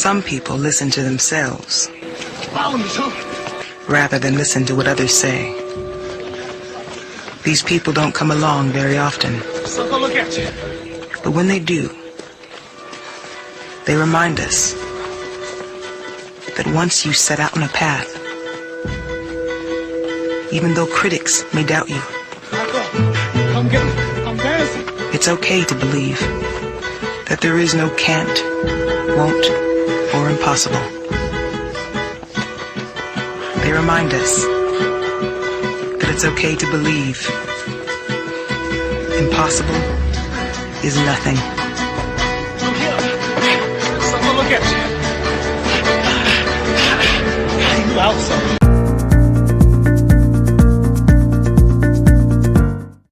Some people listen to themselves rather than listen to what others say. These people don't come along very often. But when they do, they remind us that once you set out on a path, even though critics may doubt you, it's okay to believe that there is no can't, won't, or impossible. They remind us that it's okay to believe impossible is nothing. Look at you. You out something.